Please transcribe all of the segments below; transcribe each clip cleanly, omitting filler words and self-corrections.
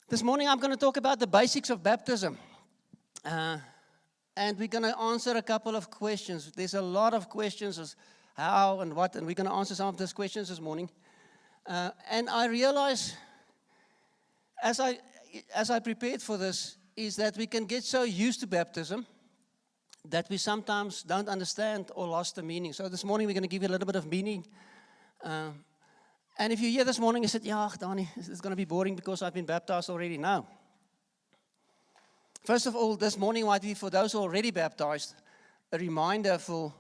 This morning I'm going to talk about the basics of baptism. And we're going to answer a couple of questions. There's a lot of questions as how and what, and we're going to answer some of those questions this morning. And I realize, as I prepared for this, is that we can get so used to baptism that we sometimes don't understand or lost the meaning. So this morning we're going to give you a little bit of meaning. And if you're here this morning and said, yeah, Danny, it's going to be boring because I've been baptized already. No. First of all, this morning might be for those who are already baptized, a reminder for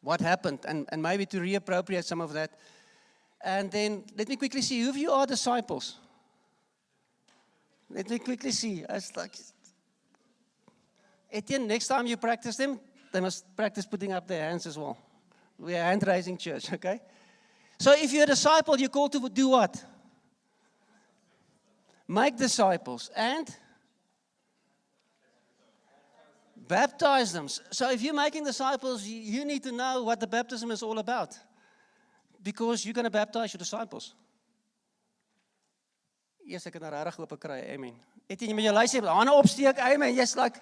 what happened and maybe to reappropriate some of that. And then let me quickly see, who of you are disciples? Let me quickly see. It's like, Etienne, next time you practice them, they must practice putting up their hands as well. We are a hand-raising church, okay? So if you're a disciple, you're called to do what? Make disciples and baptize them. So if you're making disciples, you need to know what the baptism is all about. Because you're going to baptize your disciples. Yes, ek het nou regtig hoop kry. Amen. Etienne, jy moet jou lysie hande opsteek. Amen. Yes, like.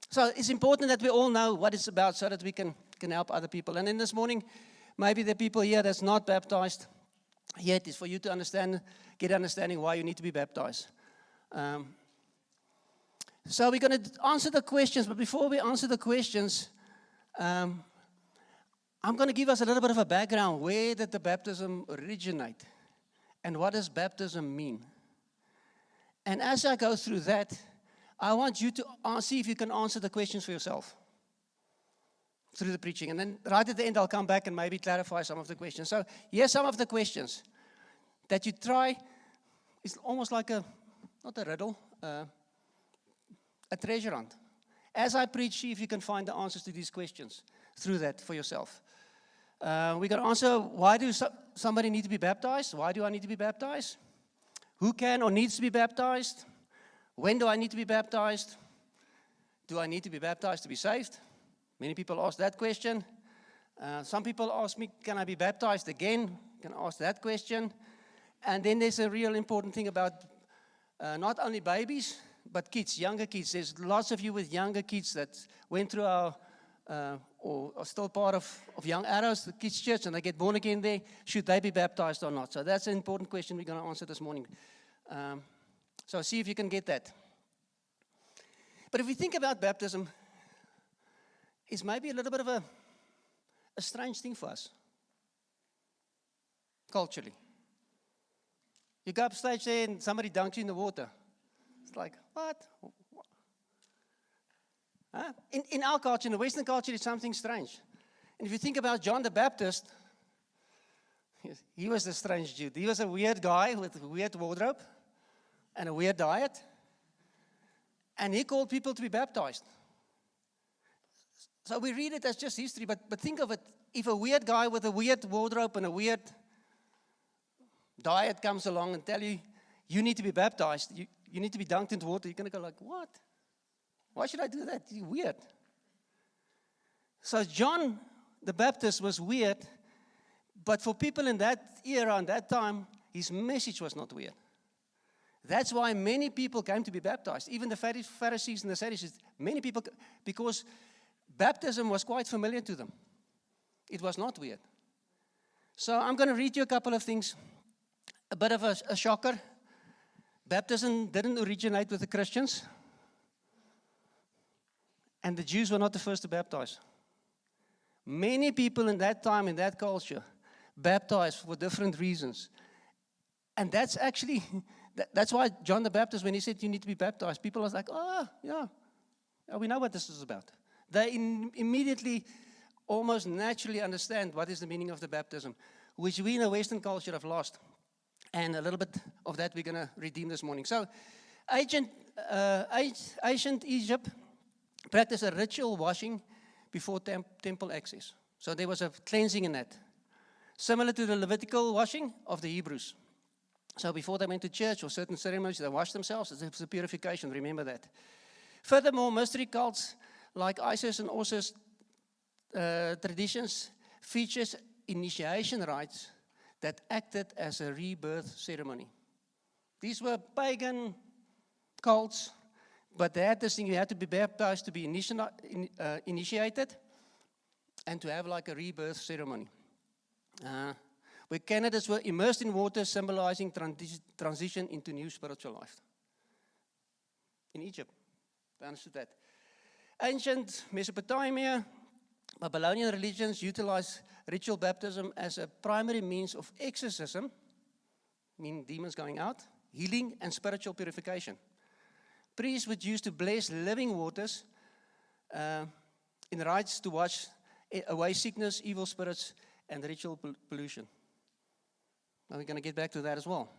So it's important that we all know what it's about so that we can help other people. And then this morning, maybe the people here that's not baptized yet is for you to get understanding why you need to be baptized. So we're going to answer the questions, but before we answer the questions, I'm going to give us a little bit of a background. Where did the baptism originate? And what does baptism mean? And as I go through that, I want you to see if you can answer the questions for yourself through the preaching. And then right at the end, I'll come back and maybe clarify some of the questions. So here's some of the questions that you try. It's almost like not a riddle, a treasure hunt. As I preach, see if you can find the answers to these questions through that for yourself. We're going to answer, why do somebody need to be baptized? Why do I need to be baptized? Who can or needs to be baptized? When do I need to be baptized? Do I need to be baptized to be saved? Many people ask that question. Some people ask me, can I be baptized again? Can I ask that question? And then there's a real important thing about not only babies, but kids, younger kids. There's lots of you with younger kids that went through our, or are still part of Young Arrows, the kids' church, and they get born again there. Should they be baptized or not? So that's an important question we're going to answer this morning. So see if you can get that. But if we think about baptism, it's maybe a little bit of a strange thing for us, culturally. You go upstage there and somebody dunks you in the water. It's like, what? Huh? In our culture, in the Western culture, it's something strange. And if you think about John the Baptist, he was a strange dude. He was a weird guy with a weird wardrobe and a weird diet. And he called people to be baptized. So we read it as just history, but think of it. If a weird guy with a weird wardrobe and a weird diet comes along and tell you, you need to be baptized, you need to be dunked into water, you're going to go like, what? Why should I do that? You're weird. So John the Baptist was weird, but for people in that era and that time, his message was not weird. That's why many people came to be baptized. Even the Pharisees and the Sadducees, many people, because baptism was quite familiar to them. It was not weird. So I'm going to read you a couple of things. A bit of a shocker. Baptism didn't originate with the Christians. And the Jews were not the first to baptize. Many people in that time, in that culture, baptized for different reasons. And that's actually, that's why John the Baptist, when he said you need to be baptized, people was like, oh, yeah, we know what this is about. They immediately, almost naturally understand what is the meaning of the baptism, which we in a Western culture have lost. And a little bit of that we're going to redeem this morning. So, ancient Egypt practiced a ritual washing before temple access. So there was a cleansing in that. Similar to the Levitical washing of the Hebrews. So before they went to church or certain ceremonies, they washed themselves. It was a purification, remember that. Furthermore, mystery cults like Isis and Osiris traditions features initiation rites that acted as a rebirth ceremony. These were pagan cults, but they had this thing, you had to be baptized to be initiated and to have like a rebirth ceremony. Where candidates were immersed in water, symbolizing transition into new spiritual life. In Egypt, they understood that. Ancient Mesopotamia, Babylonian religions utilized ritual baptism as a primary means of exorcism, meaning demons going out, healing, and spiritual purification. Priests would use to bless living waters in rites to wash away sickness, evil spirits, and ritual pollution. Now we're going to get back to that as well.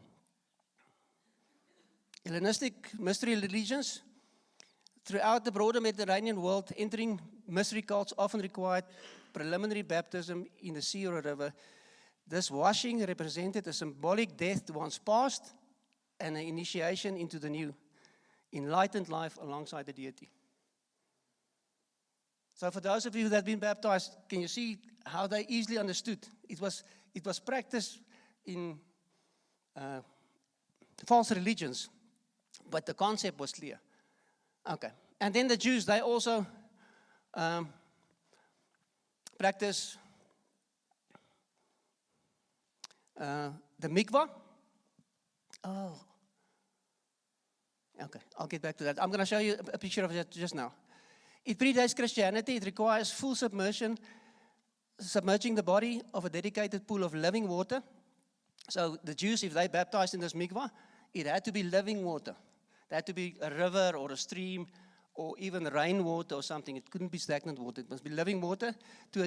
Hellenistic mystery religions throughout the broader Mediterranean world, entering mystery cults often required preliminary baptism in the sea or a river. This washing represented a symbolic death to one's past and an initiation into the new, enlightened life alongside the deity. So for those of you that have been baptized, can you see how they easily understood? It was practiced in false religions, but the concept was clear. Okay, and then the Jews, they also practice the mikvah. Oh, okay, I'll get back to that. I'm going to show you a picture of that just now. It predates Christianity. It requires full submersion, submerging the body of a dedicated pool of living water. So the Jews, if they baptized in this mikvah, it had to be living water. It had to be a river or a stream or even rainwater or something. It couldn't be stagnant water. It must be living water to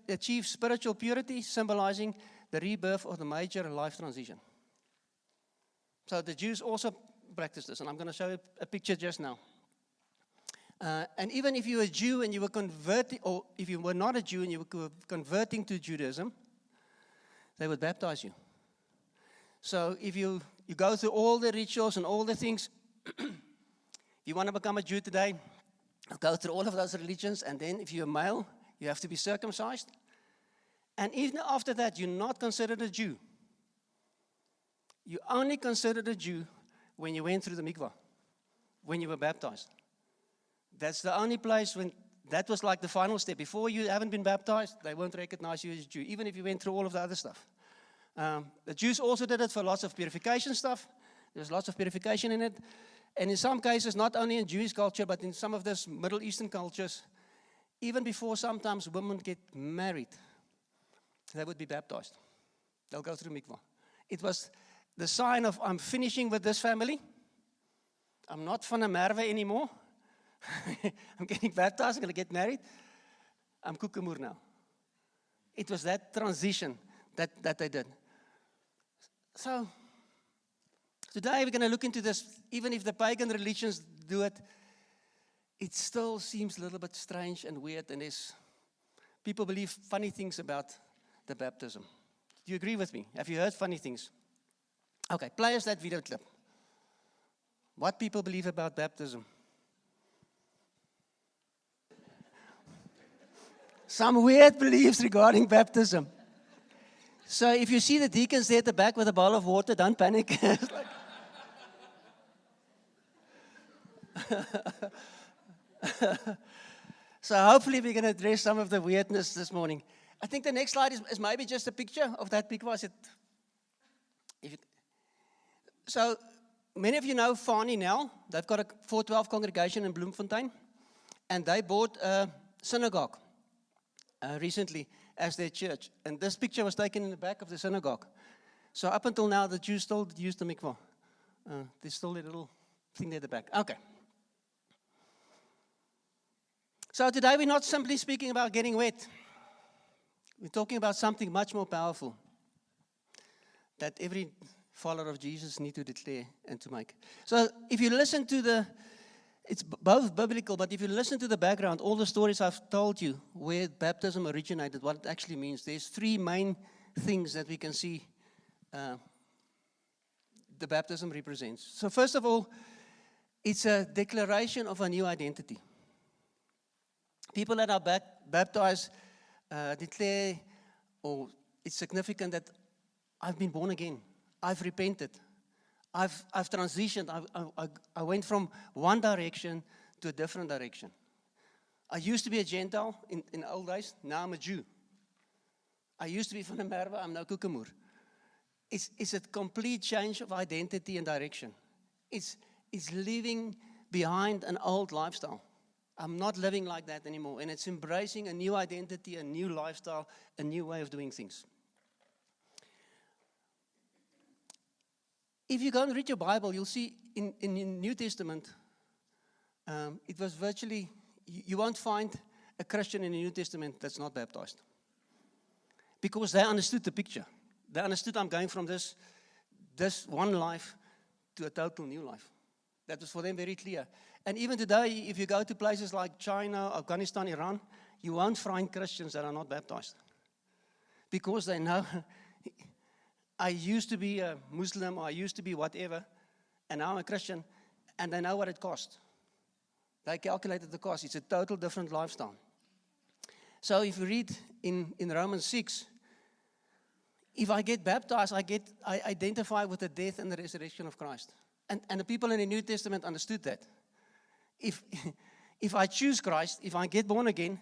achieve spiritual purity, symbolizing the rebirth of the major life transition. So the Jews also practiced this, and I'm going to show you a picture just now. And even if you were a Jew and you were converting, or if you were not a Jew and you were converting to Judaism, they would baptize you. So if you go through all the rituals and all the things, you want to become a Jew today, go through all of those religions, and then if you're a male, you have to be circumcised. And even after that, you're not considered a Jew. You only considered a Jew when you went through the mikvah, when you were baptized. That's the only place when that was like the final step. Before you haven't been baptized, they won't recognize you as a Jew, even if you went through all of the other stuff. The Jews also did it for lots of purification stuff. There's lots of purification in it. And in some cases, not only in Jewish culture, but in some of these Middle Eastern cultures, even before sometimes women get married, they would be baptized. They'll go through mikvah. It was the sign of, I'm finishing with this family. I'm not van der Merwe anymore. I'm getting baptized, I'm going to get married. I'm Koekemoer now. It was that transition that they did. So, today we're going to look into this. Even if the pagan religions do it, it still seems a little bit strange and weird, and people believe funny things about the baptism. Do you agree with me? Have you heard funny things? Okay, play us that video clip. What people believe about baptism. Some weird beliefs regarding baptism. So if you see the deacons there at the back with a bottle of water, don't panic. It's like so hopefully we're going to address some of the weirdness this morning. I think the next slide is maybe just a picture of that mikvah. So many of you know Fani Nel. They've got a 412 congregation in Bloemfontein, and they bought a synagogue recently as their church. And this picture was taken in the back of the synagogue. So up until now, the Jews still use the mikvah. There's still a little thing there at the back. Okay. So today we're not simply speaking about getting wet. We're talking about something much more powerful that every follower of Jesus needs to declare and to make. So if you listen to it's both biblical, but if you listen to the background, all the stories I've told you where baptism originated, what it actually means, there's three main things that we can see the baptism represents. So first of all, it's a declaration of a new identity. People that are baptized declare, or it's significant that I've been born again. I've repented. I've transitioned. I went from one direction to a different direction. I used to be a Gentile in the old days. Now I'm a Jew. I used to be van der Merwe. I'm now Koekemoer. It's a complete change of identity and direction. It's leaving behind an old lifestyle. I'm not living like that anymore. And it's embracing a new identity, a new lifestyle, a new way of doing things. If you go and read your Bible, you'll see in the New Testament, it was virtually, you won't find a Christian in the New Testament that's not baptized. Because they understood the picture. They understood I'm going from this one life to a total new life. That was for them very clear. And even today, if you go to places like China, Afghanistan, Iran, you won't find Christians that are not baptized. Because they know, I used to be a Muslim, or I used to be whatever, and now I'm a Christian, and they know what it costs. They calculated the cost. It's a total different lifestyle. So if you read in Romans 6, if I get baptized, I identify with the death and the resurrection of Christ. And the people in the New Testament understood that. If I choose Christ, if I get born again,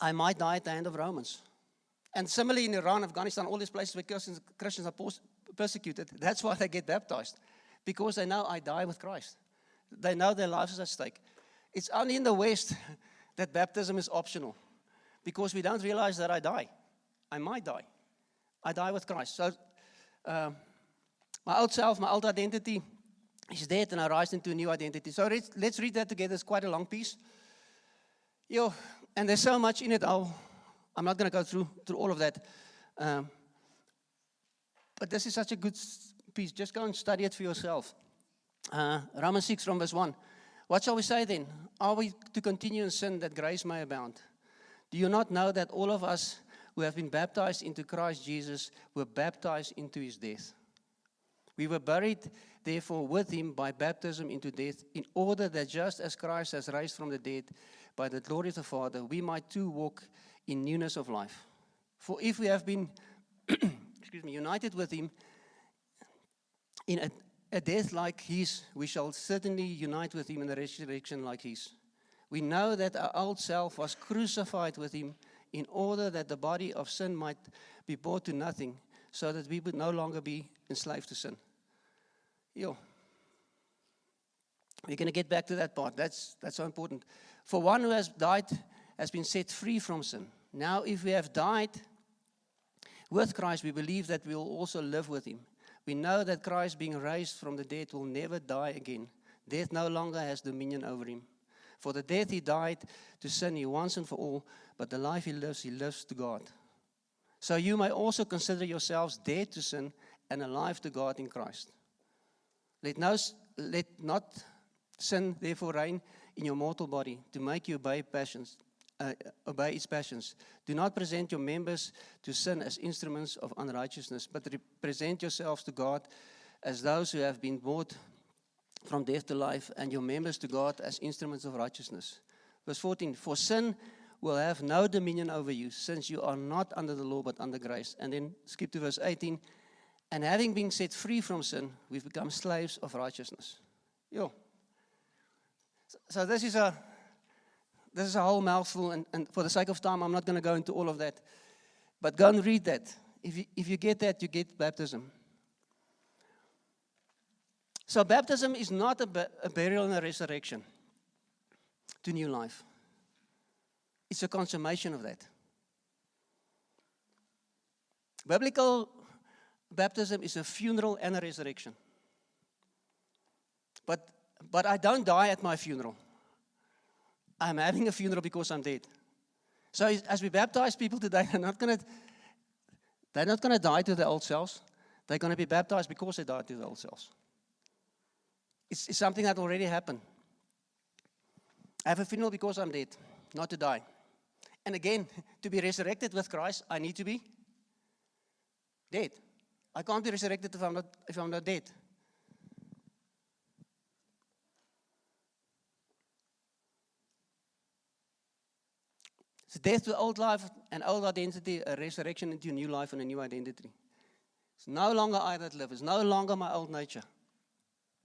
I might die at the end of Romans. And similarly in Iran, Afghanistan, all these places where Christians are persecuted, that's why they get baptized. Because they know I die with Christ. They know their life is at stake. It's only in the West that baptism is optional. Because we don't realize that I die. I might die. I die with Christ. So my old self, my old identity is dead, and I rise into a new identity. So let's read that together. It's quite a long piece. And there's so much in it. I'm not going to go through all of that. But this is such a good piece. Just go and study it for yourself. Romans 6 from verse 1. What shall we say then? Are we to continue in sin that grace may abound? Do you not know that all of us who have been baptized into Christ Jesus were baptized into his death? We were buried, therefore, with him by baptism into death, in order that just as Christ has raised from the dead by the glory of the Father, we might too walk in newness of life. For if we have been united with him in a death like his, we shall certainly unite with him in a resurrection like his. We know that our old self was crucified with him in order that the body of sin might be brought to nothing, so that we would no longer be enslaved to sin. We're going to get back to that part. That's so important. For one who has died has been set free from sin. Now, if we have died with Christ, we believe that we will also live with him. We know that Christ, being raised from the dead, will never die again. Death no longer has dominion over him. For the death he died to sin, he once and for all, but the life he lives to God. So you may also consider yourselves dead to sin and alive to God in Christ. Let not sin therefore reign in your mortal body to make you obey its passions. Do not present your members to sin as instruments of unrighteousness, but present yourselves to God as those who have been brought from death to life, and your members to God as instruments of righteousness. Verse 14, for sin will have no dominion over you, since you are not under the law, but under grace. And then skip to verse 18, and having been set free from sin, we've become slaves of righteousness. So this is a whole mouthful, and for the sake of time, I'm not going to go into all of that. But go and read that. If you get that, you get baptism. So baptism is not a burial and a resurrection to new life. It's a consummation of that. Biblical baptism is a funeral and a resurrection. But I don't die at my funeral. I'm having a funeral because I'm dead. So as we baptize people today, they're not going to die to their old selves. They're going to be baptized because they died to their old selves. It's something that already happened. I have a funeral because I'm dead, not to die. And again, to be resurrected with Christ, I need to be dead. I can't be resurrected if I'm not dead. It's death to old life and old identity, a resurrection into a new life and a new identity. It's no longer I that live. It's no longer my old nature.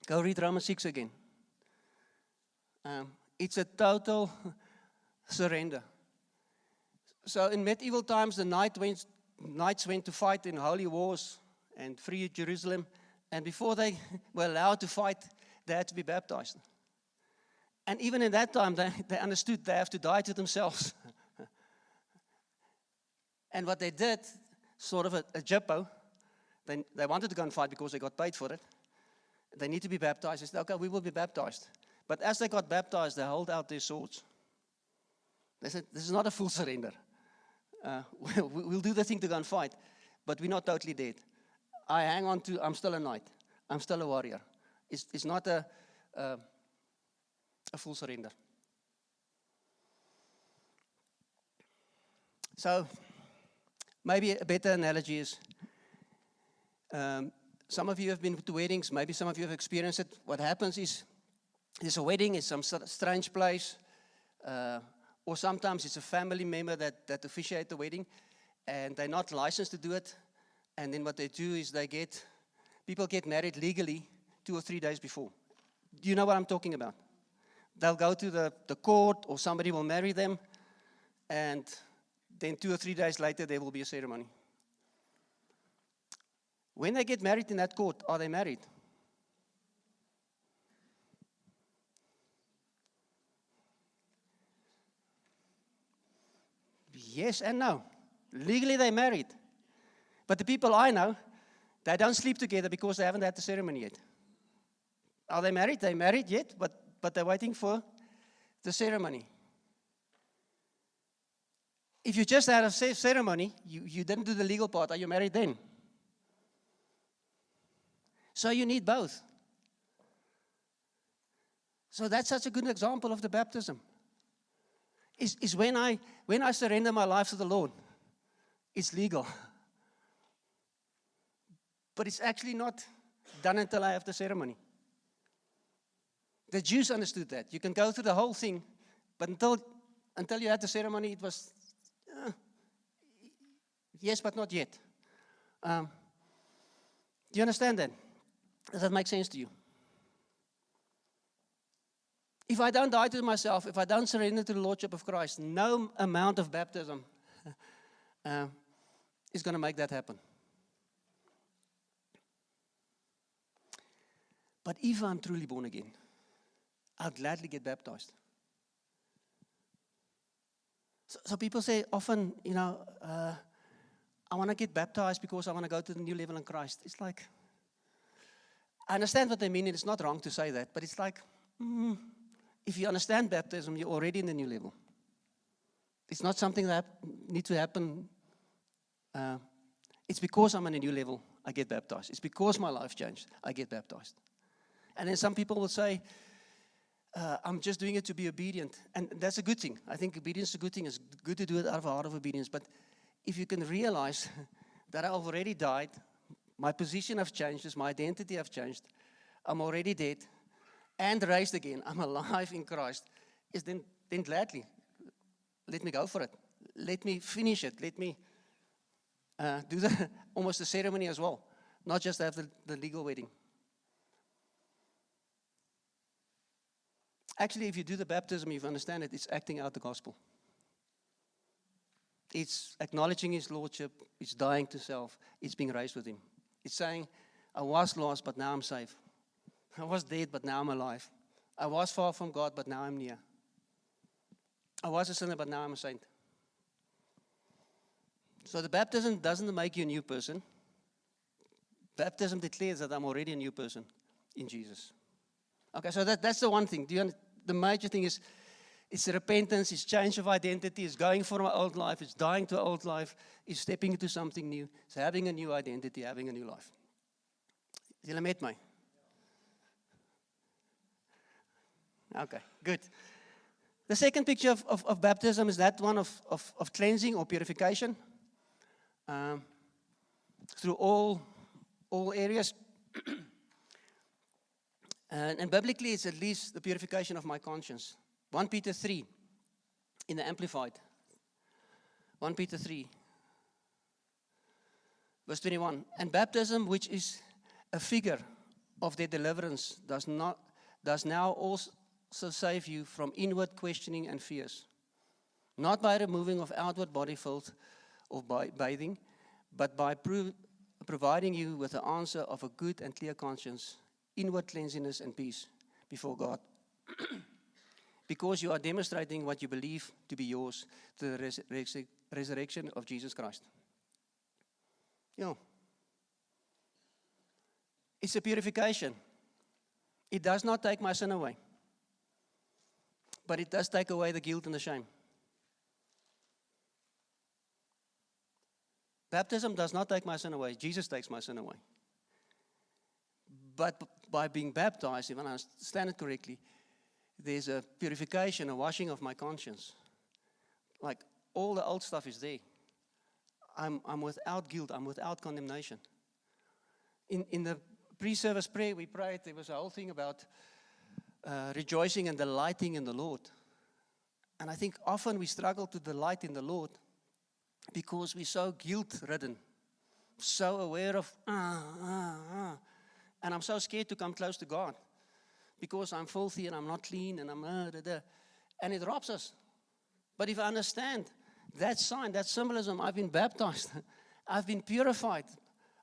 Go read Romans 6 again. It's a total surrender. So in medieval times, the knights went to fight in holy wars and free Jerusalem. And before they were allowed to fight, they had to be baptized. And even in that time, they understood they have to die to themselves. And what they did, sort of a jippo, they wanted to go and fight because they got paid for it. They need to be baptized. They said, okay, we will be baptized. But as they got baptized, they held out their swords. They said, this is not a full surrender. We'll do the thing to go and fight, but we're not totally dead. I hang on to, I'm still a knight. I'm still a warrior. It's not a full surrender. So, maybe a better analogy is, some of you have been to weddings, maybe some of you have experienced it. What happens is, there's a wedding in some strange place, or sometimes it's a family member that officiates the wedding, and they're not licensed to do it. And then what they do is people get married legally 2 or 3 days before. Do you know what I'm talking about? They'll go to the court, or somebody will marry them, and then 2 or 3 days later there will be a ceremony. When they get married in that court, are they married? Yes and no. Legally they're married. But the people I know, they don't sleep together because they haven't had the ceremony yet. Are they married? They're married yet, but they're waiting for the ceremony. If you just had a ceremony, you didn't do the legal part. Are you married then? So you need both. So that's such a good example of the baptism. Is when I surrender my life to the Lord, it's legal. But it's actually not done until I have the ceremony. The Jews understood that. You can go through the whole thing, but until you had the ceremony, it was yes, but not yet. Do you understand that? Does that make sense to you? If I don't die to myself, if I don't surrender to the Lordship of Christ, no amount of baptism is going to make that happen. But if I'm truly born again, I'll gladly get baptized. So people say often, I want to get baptized because I want to go to the new level in Christ. It's like, I understand what they mean, and it's not wrong to say that, but it's like, if you understand baptism, you're already in the new level. It's not something that needs to happen. It's because I'm on a new level, I get baptized. It's because my life changed, I get baptized. And then some people will say, I'm just doing it to be obedient. And that's a good thing. I think obedience is a good thing. It's good to do it out of a heart of obedience. But if you can realize that I've already died, my position has changed, my identity has changed, I'm already dead and raised again, I'm alive in Christ, then gladly, let me go for it. Let me finish it. Let me do almost the ceremony as well, not just have the legal wedding. Actually, if you do the baptism, you understand it, it's acting out the gospel. It's acknowledging His Lordship, it's dying to self, it's being raised with Him. It's saying, I was lost, but now I'm safe. I was dead, but now I'm alive. I was far from God, but now I'm near. I was a sinner, but now I'm a saint. So the baptism doesn't make you a new person. Baptism declares that I'm already a new person in Jesus. Okay, so that's the one thing. The major thing is, it's repentance, it's change of identity, it's going from my old life, it's dying to old life, it's stepping into something new, it's having a new identity, having a new life. Julle met my? Okay, good. The second picture of baptism is that one of cleansing or purification through all areas. And biblically, it's at least the purification of my conscience. 1 Peter 3 in the Amplified. 1 Peter 3, Verse 21, and baptism, which is a figure of their deliverance, does now also save you from inward questioning and fears, not by removing of outward body filth or by bathing, but by providing you with the answer of a good and clear conscience, inward cleanliness and peace before God. Because you are demonstrating what you believe to be yours through the resurrection of Jesus Christ. Yeah. It's a purification. It does not take my sin away, but it does take away the guilt and the shame. Baptism does not take my sin away. Jesus takes my sin away. But by being baptized, if I understand it correctly, there's a purification, a washing of my conscience. Like all the old stuff is there. I'm without guilt. I'm without condemnation. In the pre-service prayer we prayed, there was a whole thing about rejoicing and delighting in the Lord. And I think often we struggle to delight in the Lord because we're so guilt-ridden, so aware of, and I'm so scared to come close to God because I'm filthy and I'm not clean and I'm and it robs us. But if I understand that sign, that symbolism, I've been baptized, I've been purified,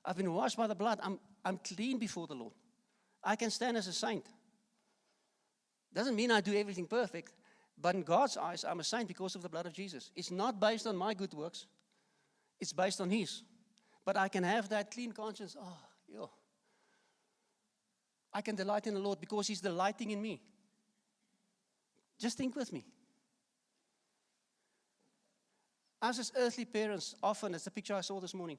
I've been washed by the blood, I'm clean before the Lord. I can stand as a saint. Doesn't mean I do everything perfect, but in God's eyes, I'm a saint because of the blood of Jesus. It's not based on my good works. It's based on His. But I can have that clean conscience. I can delight in the Lord because He's delighting in me. Just think with me. Us as earthly parents, often, it's the picture I saw this morning.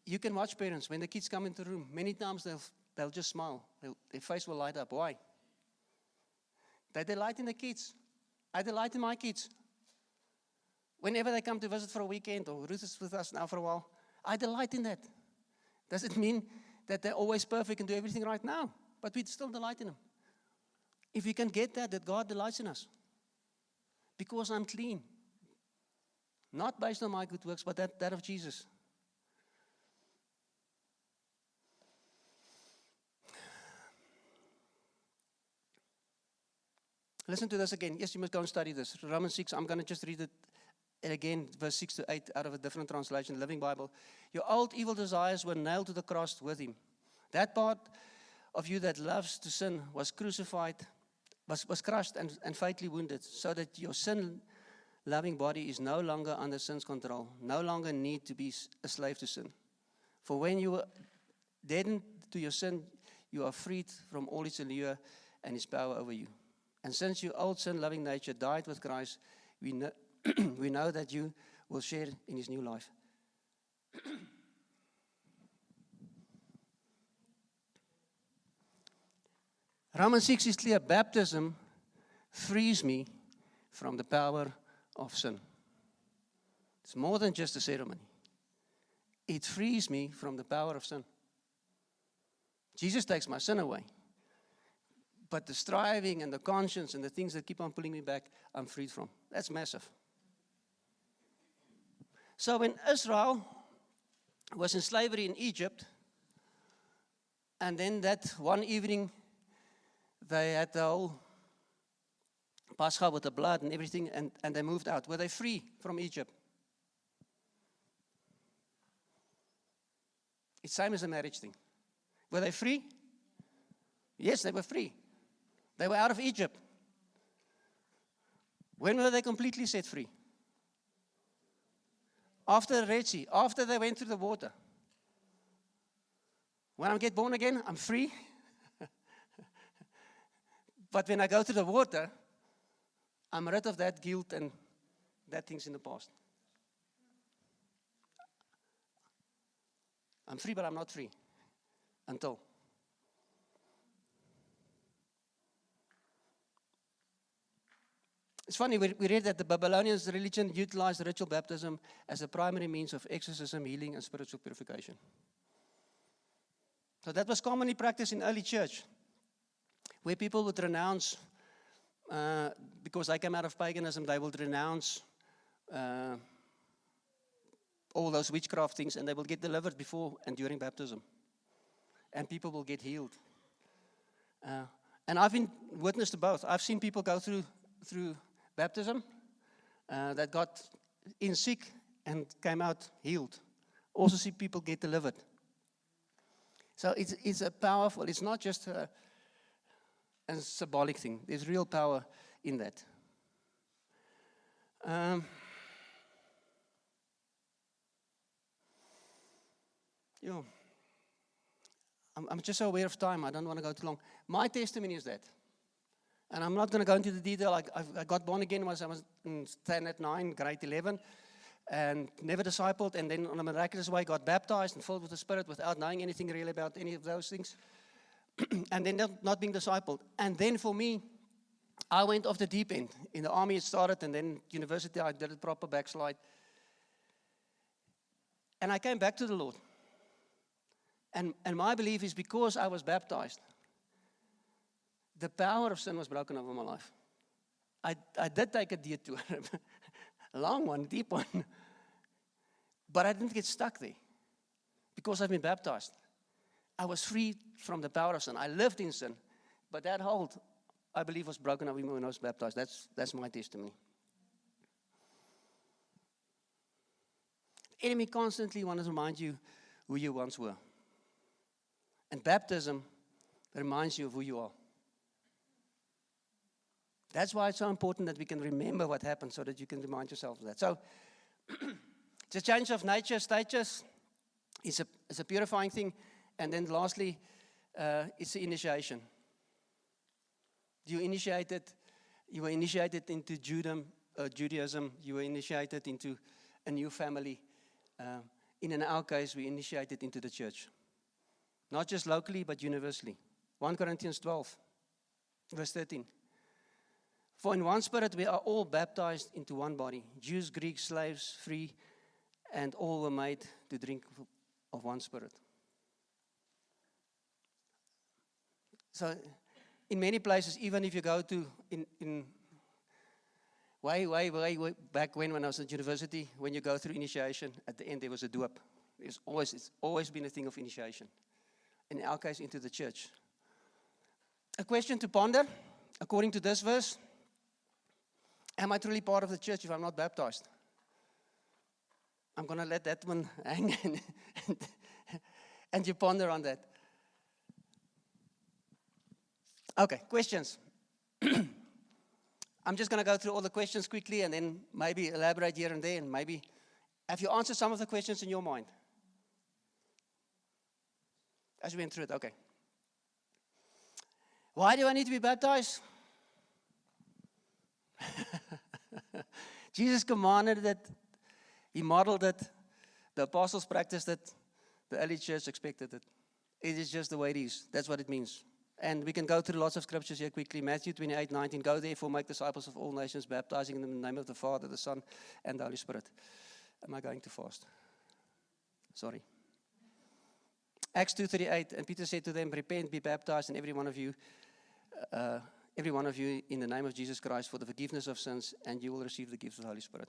You can watch parents, when the kids come into the room, many times they'll just smile. Their face will light up. Why? They delight in the kids. I delight in my kids. Whenever they come to visit for a weekend, or Ruth is with us now for a while, I delight in that. Does it mean that they're always perfect and do everything right now? But we still delight in them. If we can get that God delights in us. Because I'm clean. Not based on my good works, but that of Jesus. Listen to this again. Yes, you must go and study this. Romans 6, I'm going to just read it again, verse 6 to 8, out of a different translation, Living Bible. Your old evil desires were nailed to the cross with Him. That part of you that loves to sin was crucified, was crushed and fatally wounded, so that your sin-loving body is no longer under sin's control, no longer need to be a slave to sin. For when you were deadened to your sin, you are freed from all its allure and its power over you. And since your old sin-loving nature died with Christ, we know that you will share in His new life. Romans 6 is clear. Baptism frees me from the power of sin. It's more than just a ceremony. It frees me from the power of sin. Jesus takes my sin away. But the striving and the conscience and the things that keep on pulling me back, I'm freed from. That's massive. So when Israel was in slavery in Egypt, and then that one evening, they had the whole Pascha with the blood and everything, and they moved out. Were they free from Egypt? It's same as a marriage thing. Were they free? Yes, they were free. They were out of Egypt. When were they completely set free? After the Red Sea, after they went through the water. When I get born again, I'm free. But when I go through the water, I'm rid of that guilt and that things in the past. I'm free, but I'm not free. Until. It's funny, we read that the Babylonians' religion utilized ritual baptism as a primary means of exorcism, healing, and spiritual purification. So that was commonly practiced in early church, where people would renounce, because they came out of paganism, they would renounce all those witchcraft things, and they will get delivered before and during baptism. And people will get healed. And I've been witness to both. I've seen people go through baptism that got in sick and came out healed. Also see people get delivered. So it's a powerful, it's not just a symbolic thing. There's real power in that. I'm just so aware of time. I don't want to go too long. My testimony is that. And I'm not going to go into the detail. I got born again when I was in standard 9, grade 11, and never discipled, and then on a miraculous way got baptized and filled with the Spirit without knowing anything really about any of those things. And then not being discipled. And then for me, I went off the deep end. In the army it started, and then university I did a proper backslide. And I came back to the Lord. And my belief is because I was baptized, the power of sin was broken over my life. I did take a detour, a long one, deep one. But I didn't get stuck there because I've been baptized. I was free from the power of sin. I lived in sin. But that hold, I believe, was broken over me when I was baptized. That's my testimony. The enemy constantly wants to remind you who you once were. And baptism reminds you of who you are. That's why it's so important that we can remember what happened so that you can remind yourself of that. So, it's a change of nature, status. It's a purifying thing. And then lastly, it's the initiation. You were initiated into Judaism. You were initiated into a new family. In our case, we initiated into the church. Not just locally, but universally. 1 Corinthians 12, verse 13. For in one Spirit we are all baptized into one body. Jews, Greeks, slaves, free, and all were made to drink of one Spirit. So, in many places, even if you go to, in way back when I was at university, when you go through initiation, at the end there was a do-up. It's always been a thing of initiation. In our case, into the church. A question to ponder, according to this verse. Am I truly part of the church if I'm not baptized? I'm going to let that one hang and you ponder on that. Okay, questions. I'm just going to go through all the questions quickly and then maybe elaborate here and there, and maybe have you answered some of the questions in your mind? As we went through it, okay. Why do I need to be baptized? Jesus commanded it. He modeled it. The apostles practiced it. The early church expected it. It is just the way it is. That's what it means. And we can go through lots of scriptures here quickly. Matthew 28:19. Go therefore, make disciples of all nations, baptizing them in the name of the Father, the Son, and the Holy Spirit. Am I going too fast? Sorry. Acts 2:38, and Peter said to them, repent, be baptized, and every one of you in the name of Jesus Christ for the forgiveness of sins, and you will receive the gift of the Holy Spirit.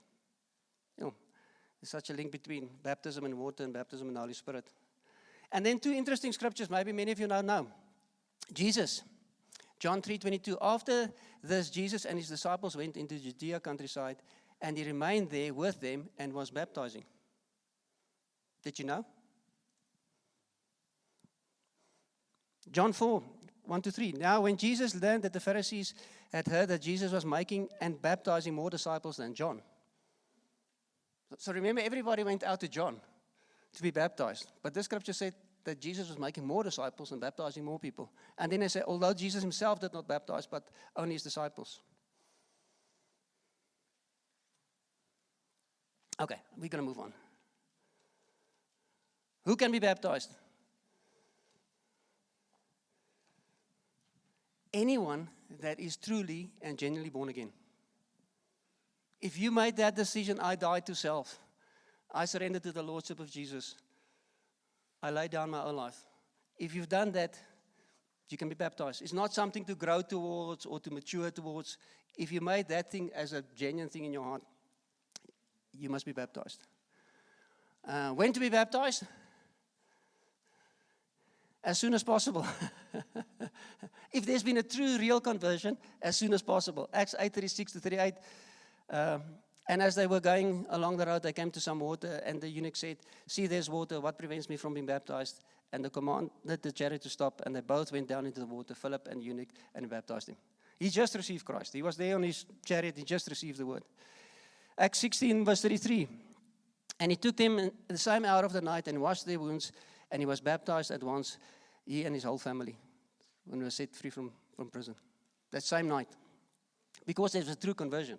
There's such a link between baptism in water and baptism in the Holy Spirit. And then two interesting scriptures, maybe many of you now know. Jesus, John 3:22. After this, Jesus and his disciples went into Judea countryside, and he remained there with them and was baptizing. Did you know? John 4:1-3. Now when Jesus learned that the Pharisees had heard that Jesus was making and baptizing more disciples than John. So remember, everybody went out to John to be baptized. But this scripture said that Jesus was making more disciples and baptizing more people. And then they say, although Jesus himself did not baptize, but only his disciples. Okay, we're going to move on. Who can be baptized? Anyone that is truly and genuinely born again. If you made that decision, I died to self. I surrendered to the Lordship of Jesus. I laid down my own life. If you've done that, you can be baptized. It's not something to grow towards or to mature towards. If you made that thing as a genuine thing in your heart, you must be baptized. When to be baptized? As soon as possible. If there's been a true, real conversion, as soon as possible. Acts 8:36-38. And as they were going along the road, they came to some water, and the eunuch said, "See, there's water. What prevents me from being baptized?" And they commanded the chariot to stop, and they both went down into the water, Philip and the eunuch, and baptized him. He just received Christ. He was there on his chariot. He just received the word. Acts 16:33. And he took them in the same hour of the night and washed their wounds, and he was baptized at once, he and his whole family, when he was set free from prison. That same night. Because there was a true conversion.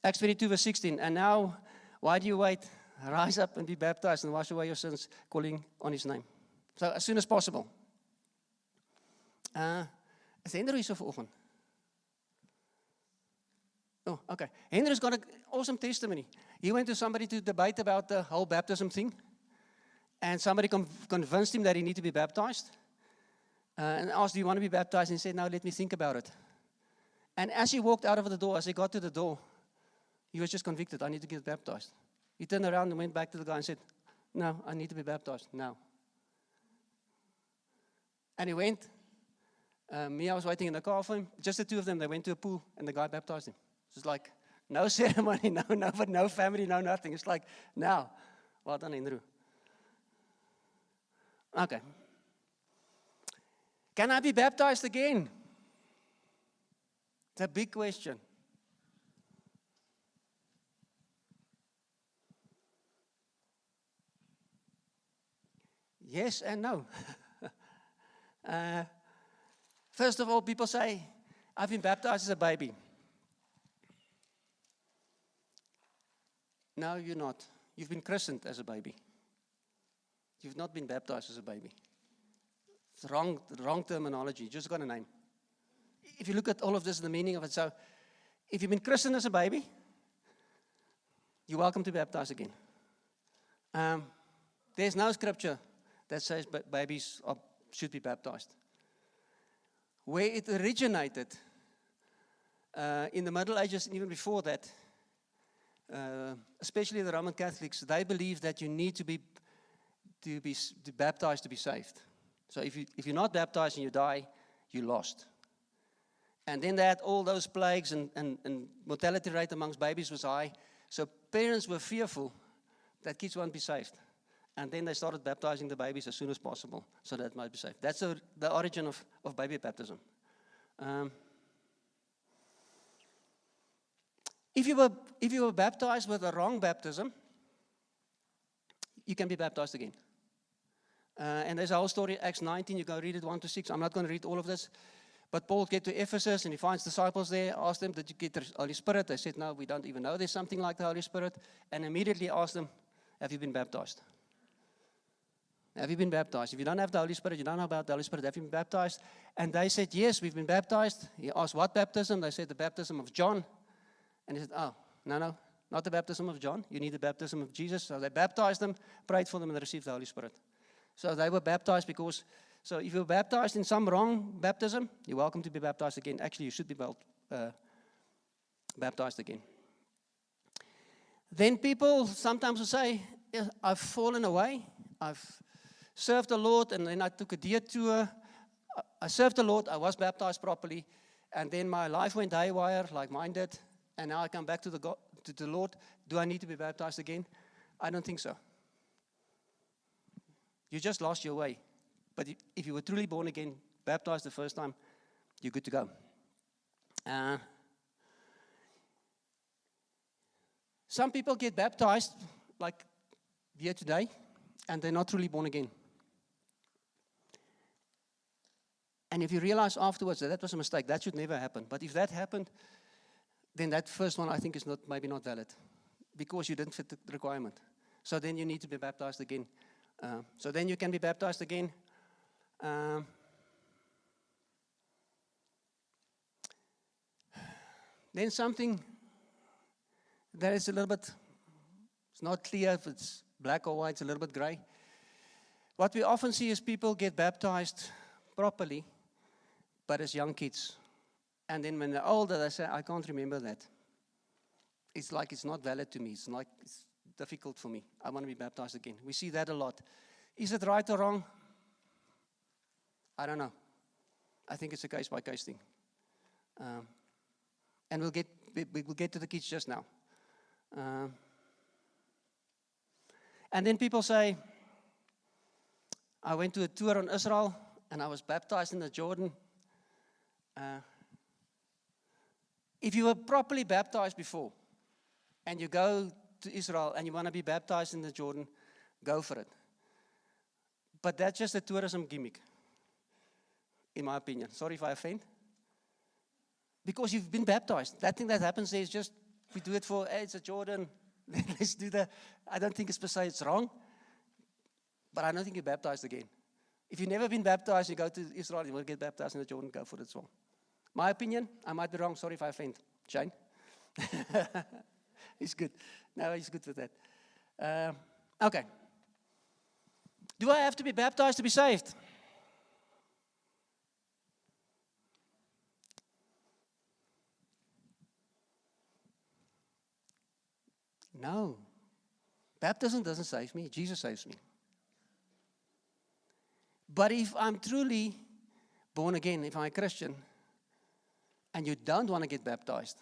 Acts 22:16. And now, why do you wait? Rise up and be baptized and wash away your sins, calling on his name. So, as soon as possible. Is Henry hier so vanoggend? Oh, okay. Henry's got an awesome testimony. He went to somebody to debate about the whole baptism thing. And somebody convinced him that he needed to be baptized. And asked, "Do you want to be baptized?" And he said, "No, let me think about it." And as he walked out of the door, as he got to the door, he was just convicted. I need to get baptized. He turned around and went back to the guy and said, "No, I need to be baptized now." And he went. I was waiting in the car for him. Just the two of them. They went to a pool, and the guy baptized him. It's like no ceremony, no family, no nothing. It's like, now. Well done, Andrew. Okay. Can I be baptized again? It's a big question. Yes and no. First of all, people say, "I've been baptized as a baby." No, you're not. You've been christened as a baby. You've not been baptized as a baby. It's wrong terminology. You just got a name. If you look at all of this, the meaning of it, so if you've been christened as a baby, you're welcome to be baptized again. There's no scripture that says babies should be baptized. Where it originated, in the Middle Ages and even before that, especially the Roman Catholics, they believe that you need to be baptized to be saved. So if you're not baptized and you die, you're lost. And then they had all those plagues, and mortality rate amongst babies was high. So parents were fearful that kids won't be saved. And then they started baptizing the babies as soon as possible, so that might be saved. That's the origin of baby baptism. If you were baptized with a wrong baptism, you can be baptized again. And there's a whole story, Acts 19, you go read it 1-6. I'm not going to read all of this. But Paul gets to Ephesus and he finds disciples there, asks them, "Did you get the Holy Spirit?" They said, "No, we don't even know there's something like the Holy Spirit." And immediately asked them, "Have you been baptized? Have you been baptized? If you don't have the Holy Spirit, you don't know about the Holy Spirit, have you been baptized?" And they said, "Yes, we've been baptized." He asked, "What baptism?" They said, "The baptism of John." And he said, "Oh, no, not the baptism of John. You need the baptism of Jesus." So they baptized them, prayed for them, and they received the Holy Spirit. So they were baptized because, so if you're baptized in some wrong baptism, you're welcome to be baptized again. Actually, you should be baptized again. Then people sometimes will say, "Yeah, I've fallen away. I've served the Lord, and then I took a detour. I served the Lord, I was baptized properly, and then my life went haywire like mine did, and now I come back to the Lord. Do I need to be baptized again?" I don't think so. You just lost your way. But if you were truly born again, baptized the first time, you're good to go. Some people get baptized, like here today, and they're not truly born again. And if you realize afterwards that was a mistake, that should never happen. But if that happened, then that first one I think is maybe not valid, because you didn't fit the requirement. So then you need to be baptized again. So then you can be baptized again. Then something that is a little bit, it's not clear if it's black or white, it's a little bit gray. What we often see is people get baptized properly, but as young kids. And then when they're older, they say, "I can't remember that. It's like it's not valid to me. It's like difficult for me. I want to be baptized again. We see that a lot. Is it right or wrong? I don't know. I think it's a case-by-case thing. And we'll get to the kids just now. And then people say, I went to a tour on Israel, and I was baptized in the Jordan. If you were properly baptized before, and you go to Israel and you want to be baptized in the Jordan, go for it. But that's just a tourism gimmick, in my opinion. Sorry if I offend. Because you've been baptized. That thing that happens there is just, we do it for, hey, it's a Jordan. Let's do that. I don't think it's per se it's wrong. But I don't think you're baptized again. If you've never been baptized, you go to Israel, you will get baptized in the Jordan, go for it as well. My opinion, I might be wrong. Sorry if I offend. Shane? He's good. No, he's good with that. Okay. Do I have to be baptized to be saved? No. Baptism doesn't save me. Jesus saves me. But if I'm truly born again, if I'm a Christian, and you don't want to get baptized,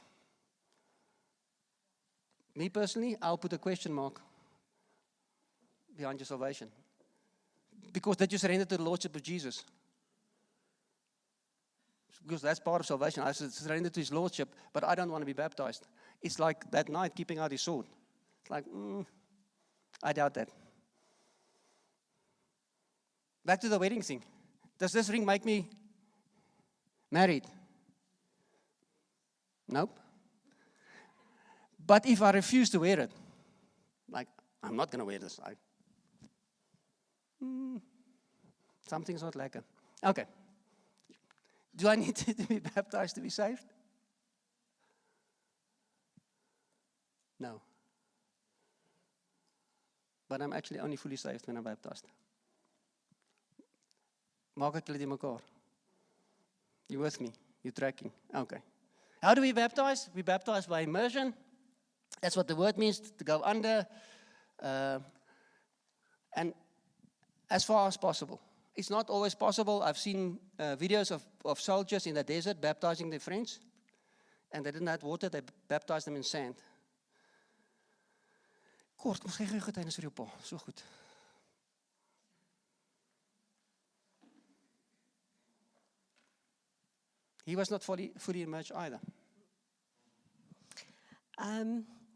me personally, I'll put a question mark behind your salvation. Because that you surrender to the Lordship of Jesus. Because that's part of salvation. I surrender to His Lordship, but I don't want to be baptized. It's like that knight keeping out his sword. It's like, I doubt that. Back to the wedding thing. Does this ring make me married? Nope. But if I refuse to wear it, like, I'm not going to wear this. Something's not lekker. Okay. Do I need to be baptized to be saved? No. But I'm actually only fully saved when I'm baptized. Maak ek julle die mekaar? You with me? You tracking? Okay. How do we baptize? We baptize by immersion. That's what the word means, to go under. And as far as possible. It's not always possible. I've seen videos of soldiers in the desert baptizing their friends. And they didn't have water, they baptized them in sand. Kort, kom gee getuienis vir jou pa. So goed. He was not fully immersed either.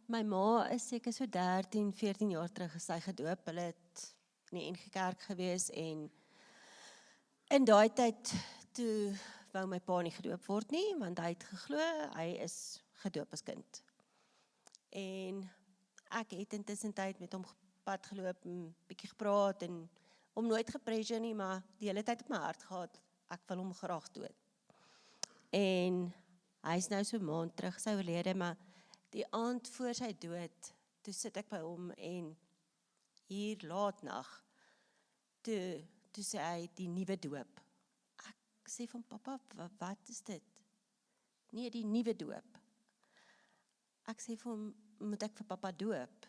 My ma is seker so 13, 14 jaar terug is sy gedoop. Hulle het in die NG Kerk gewees en in daai tyd toe wou my pa nie gedoop word nie, want hy het geglo hy is gedoop as kind. En ek het intussen tyd met hom pad geloop en bietjie gepraat en hom nooit gepressure nie, maar die hele tyd op my hart gehad, ek wil hom graag dood. En hy is nou so 'n maand terug sy oorlede, maar die aand voor sy dood, toe sit ek by hom en hier laat nag, toe sê hy die nuwe doop. Ek sê van papa, wat is dit? Nee, die nuwe doop. Ek sê vir hom, moet ek vir papa doop?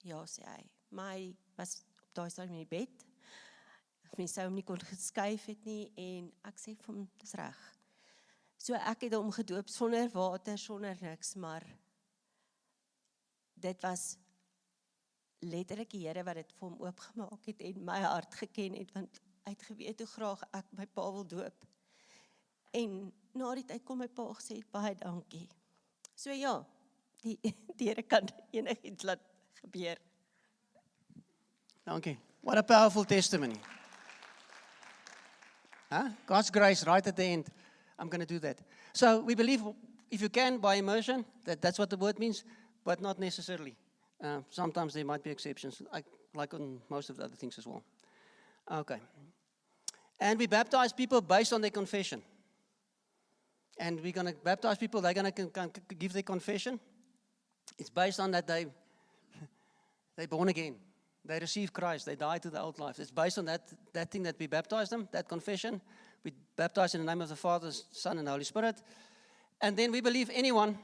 Ja, sê hy. Maar hy was op daai stadium in die bed. Mens sou hom nie kon geskuif het nie en ek sê vir hom, dis reg. So ek het hom gedoop sonder water, sonder niks, maar dit was letterlik die Here wat dit vir hom oopgemaak het en my hart geken het, want hy het geweet hoe graag ek my pa wil doop. En na die tyd kom my pa gesê, baie dankie. So ja, die Here kan enigiets laat gebeur. Dankie. What a powerful testimony. Huh? God's grace right at the end. I'm going to do that. So we believe, if you can, by immersion, that's what the word means, but not necessarily. Sometimes there might be exceptions, like on most of the other things as well. Okay. And we baptize people based on their confession. And we're going to baptize people, they're going to give their confession. It's based on that they're born again. They receive Christ, they die to the old life. It's based on that thing that we baptize them, that confession. We baptize in the name of the Father, Son, and the Holy Spirit. And then we believe anyone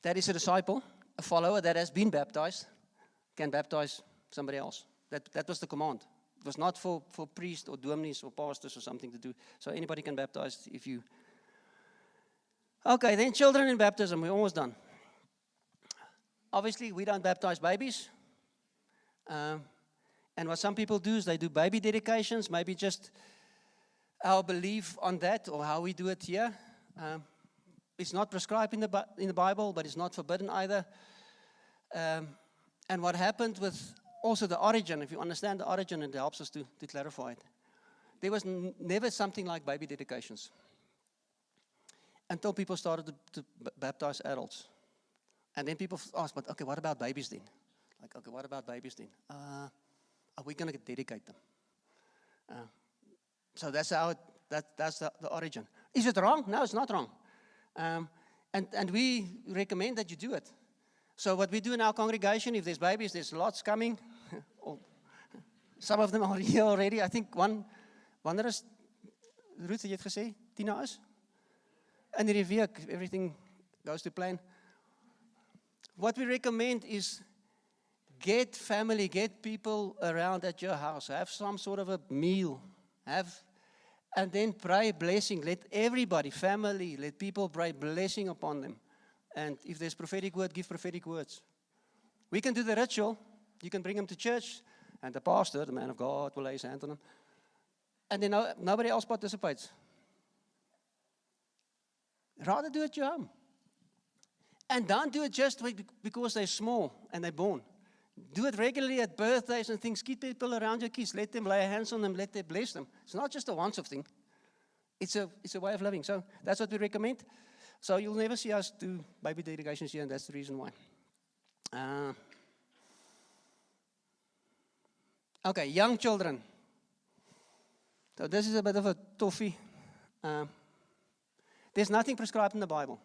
that is a disciple, a follower that has been baptized, can baptize somebody else. That was the command. It was not for priests or dominees or pastors or something to do. So anybody can baptize if you... Okay, then children in baptism. We're almost done. Obviously, we don't baptize babies. And what some people do is they do baby dedications, maybe just our belief on that or how we do it here. It's not prescribed in the Bible, but it's not forbidden either. And what happened with also the origin, if you understand the origin, it helps us to clarify it. There was never something like baby dedications until people started to baptize adults. And then people asked, but okay, what about babies then? Like, okay, what about babies then? Are we going to dedicate them? So that's how that's the origin. Is it wrong? No, it's not wrong. And we recommend that you do it. So what we do in our congregation, if there's babies, there's lots coming. Some of them are here already. I think one is, Ruth, het jy het gesê, Tina is? In die week, if everything goes to plan. What we recommend is get family, get people around at your house. Have some sort of a meal. And then pray blessing. Let everybody, family, let people pray blessing upon them. And if there's prophetic word, give prophetic words. We can do the ritual. You can bring them to church. And the pastor, the man of God, will lay his hand on them. And then nobody else participates. Rather do it at your home. And don't do it just because they're small and they're born. Do it regularly at birthdays and things. Keep people around your kids. Let them lay hands on them. Let them bless them. It's not just a once-off thing. It's a way of living. So that's what we recommend. So you'll never see us do baby dedications here, and that's the reason why. Okay, young children. So this is a bit of a toughie. There's nothing prescribed in the Bible.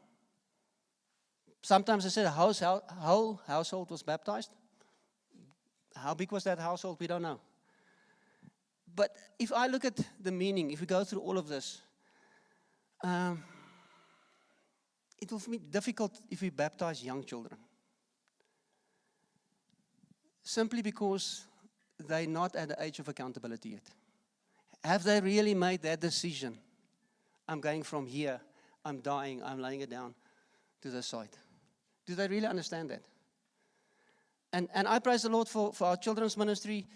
Sometimes they say the whole household was baptized. How big was that household? We don't know. But if I look at the meaning, if we go through all of this, it will be difficult if we baptize young children. Simply because they're not at the age of accountability yet. Have they really made that decision? I'm going from here, I'm dying, I'm laying it down to the side. Do they really understand that? And I praise the Lord for our children's ministry.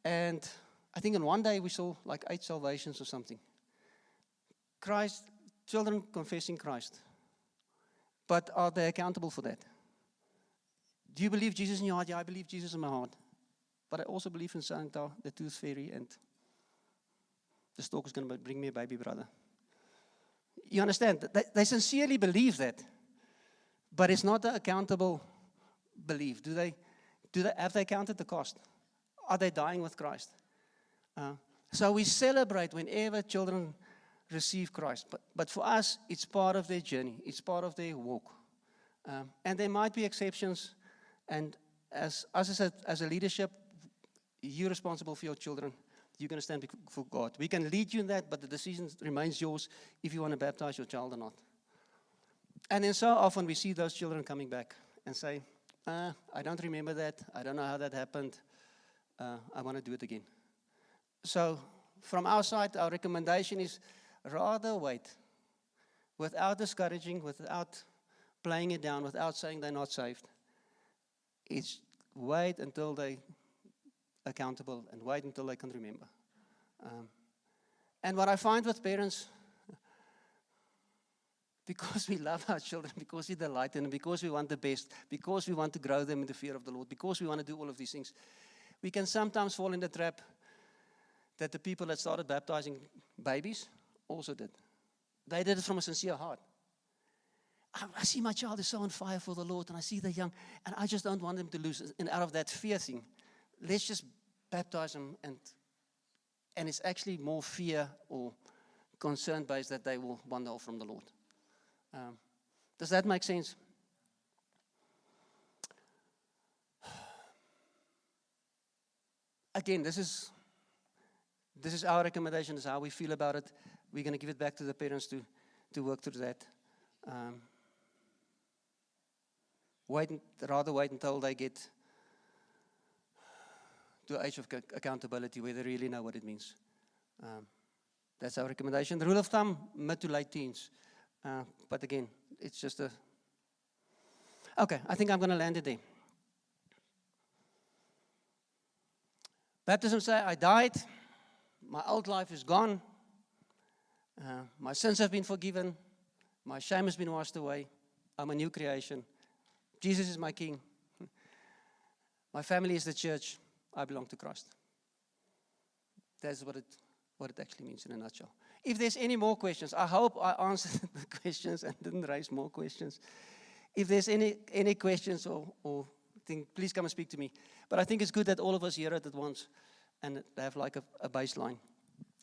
And I think in one day we saw like 8 salvations or something. Children confessing Christ. But are they accountable for that? Do you believe Jesus in your heart? Yeah, I believe Jesus in my heart. But I also believe in Santa, the tooth fairy, and the stork is going to bring me a baby brother. You understand? They sincerely believe that. But it's not an accountable belief. Have they counted the cost? Are they dying with Christ? So we celebrate whenever children receive Christ. But for us, it's part of their journey. It's part of their walk. And there might be exceptions. And as a leadership, you're responsible for your children. You're going to stand before God. We can lead you in that, but the decision remains yours if you want to baptize your child or not. And then so often we see those children coming back and say, I don't remember that. I don't know how that happened. I want to do it again. So from our side, our recommendation is rather wait. Without discouraging, without playing it down, without saying they're not saved. It's wait until they're accountable and wait until they can remember. And what I find with parents, because we love our children, because we delight in them, because we want the best, because we want to grow them in the fear of the Lord, because we want to do all of these things, we can sometimes fall in the trap that the people that started baptizing babies also did. They did it from a sincere heart. I see my child is so on fire for the Lord, and I see they're young, and I just don't want them to lose. And out of that fear thing, let's just baptize them, and it's actually more fear or concern based that they will wander off from the Lord. Does that make sense? Again, this is our recommendation. This is how we feel about it. We're going to give it back to the parents to work through that. Rather wait until they get to age of accountability, where they really know what it means. That's our recommendation. The rule of thumb, mid to late teens. But again, it's just a... Okay, I think I'm going to land it there. Baptism say, I died. My old life is gone. My sins have been forgiven. My shame has been washed away. I'm a new creation. Jesus is my King. My family is the church. I belong to Christ. That's what it actually means in a nutshell. If there's any more questions, I hope I answered the questions and didn't raise more questions. If there's any questions or thing, please come and speak to me. But I think it's good that all of us hear it at once and have like a baseline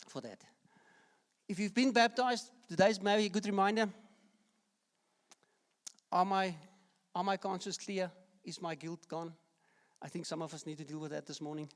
for that. If you've been baptized, today's maybe a good reminder. Are my conscience clear? Is my guilt gone? I think some of us need to deal with that this morning.